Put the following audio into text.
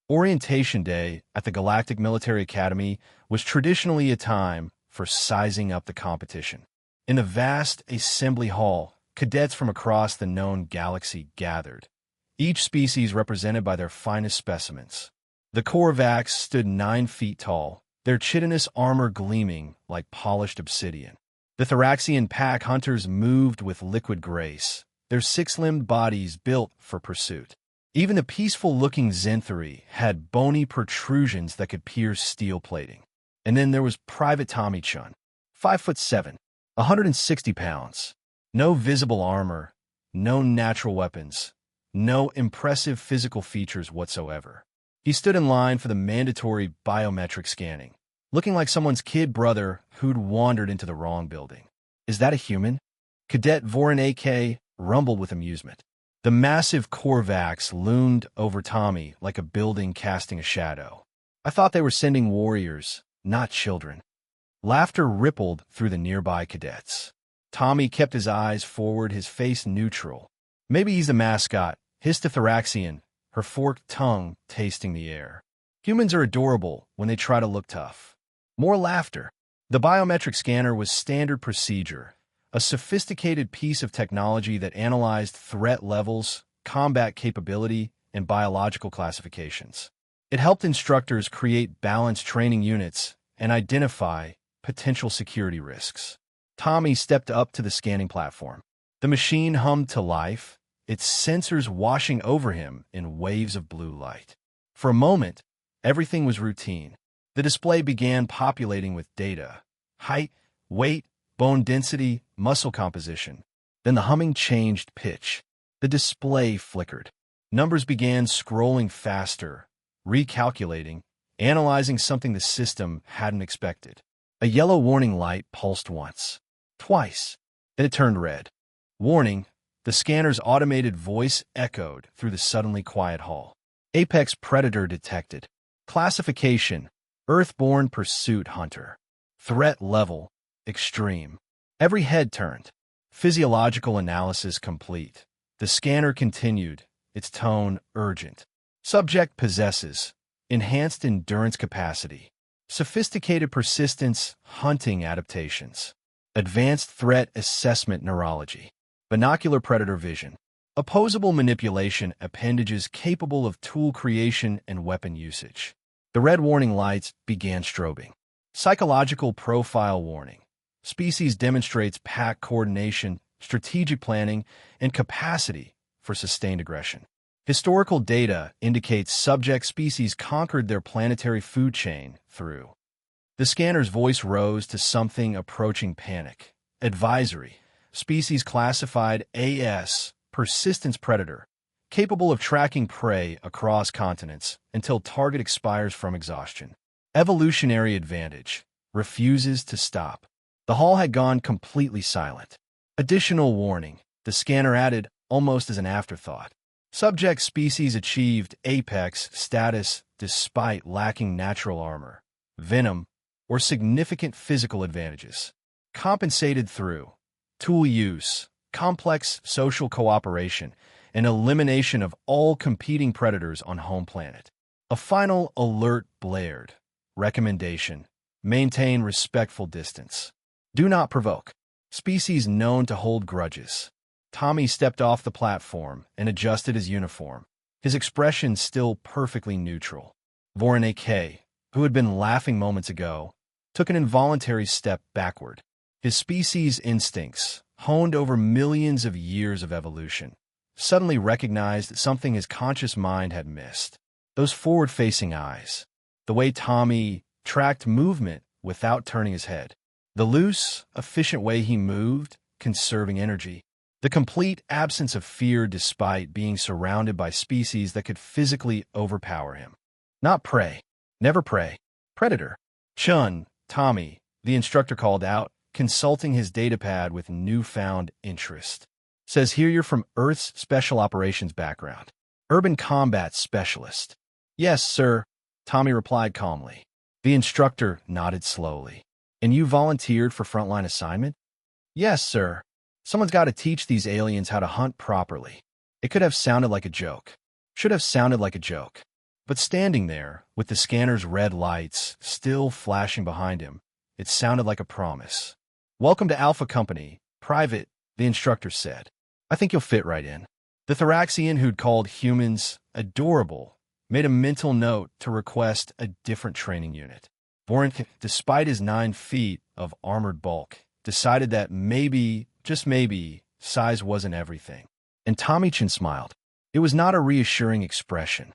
Orientation Day at the Galactic Military Academy was traditionally a time for sizing up the competition. In the vast assembly hall, cadets from across the known galaxy gathered, each species represented by their finest specimens. The Korvax stood 9 feet tall, their chitinous armor gleaming like polished obsidian. The Thoraxian pack hunters moved with liquid grace, their 6-limbed bodies built for pursuit. Even the peaceful-looking Zenthari had bony protrusions that could pierce steel plating. And then there was Private Tommy Chun, 5'7", 160 pounds. No visible armor, no natural weapons, no impressive physical features whatsoever. He stood in line for the mandatory biometric scanning, looking like someone's kid brother who'd wandered into the wrong building. Is that a human? Cadet Vorin AK rumbled with amusement. The massive Korvax loomed over Tommy like a building casting a shadow. I thought they were sending warriors, not children. Laughter rippled through the nearby cadets. Tommy kept his eyes forward, his face neutral. Maybe he's the mascot, hissed the Thoraxian, her forked tongue tasting the air. Humans are adorable when they try to look tough. More laughter. The biometric scanner was standard procedure, a sophisticated piece of technology that analyzed threat levels, combat capability, and biological classifications. It helped instructors create balanced training units and identify potential security risks. Tommy stepped up to the scanning platform. The machine hummed to life, its sensors washing over him in waves of blue light. For a moment, everything was routine. The display began populating with data: height, weight, bone density, muscle composition. Then the humming changed pitch. The display flickered. Numbers began scrolling faster, recalculating, analyzing something the system hadn't expected. A yellow warning light pulsed once, twice. Then it turned red. Warning, the scanner's automated voice echoed through the suddenly quiet hall. Apex predator detected. Classification: Earthborn pursuit hunter. Threat level: extreme. Every head turned. Physiological analysis complete. The scanner continued, its tone urgent. Subject possesses enhanced endurance capacity, sophisticated persistence hunting adaptations, advanced threat assessment neurology, binocular predator vision, opposable manipulation appendages capable of tool creation and weapon usage. The red warning lights began strobing. Psychological profile warning. Species demonstrates pack coordination, strategic planning, and capacity for sustained aggression. Historical data indicates subject species conquered their planetary food chain through. The scanner's voice rose to something approaching panic. Advisory. Species classified AS, persistence predator, capable of tracking prey across continents until target expires from exhaustion. Evolutionary advantage. Refuses to stop. The hall had gone completely silent. Additional warning, the scanner added, almost as an afterthought. Subject species achieved apex status despite lacking natural armor, venom, or significant physical advantages. Compensated through tool use, complex social cooperation, and elimination of all competing predators on home planet. A final alert blared. Recommendation: maintain respectful distance. Do not provoke. Species known to hold grudges. Tommy stepped off the platform and adjusted his uniform, his expression still perfectly neutral. Vorin AK, who had been laughing moments ago, took an involuntary step backward. His species' instincts, honed over millions of years of evolution, suddenly recognized something his conscious mind had missed. Those forward-facing eyes. The way Tommy tracked movement without turning his head. The loose, efficient way he moved, conserving energy. The complete absence of fear despite being surrounded by species that could physically overpower him. Not prey. Never prey. Predator. Chun, Tommy, the instructor called out, consulting his datapad with newfound interest. Says here you're from Earth's Special Operations background. Urban Combat Specialist. Yes, sir, Tommy replied calmly. The instructor nodded slowly. And you volunteered for frontline assignment? Yes, sir. Someone's got to teach these aliens how to hunt properly. It could have sounded like a joke. Should have sounded like a joke. But standing there, with the scanner's red lights still flashing behind him, it sounded like a promise. "Welcome to Alpha Company, Private," the instructor said. "I think you'll fit right in." The Thoraxian who'd called humans adorable made a mental note to request a different training unit. Vorin, despite his 9 feet of armored bulk, decided that maybe, just maybe, size wasn't everything. And Tommy Chin smiled. It was not a reassuring expression.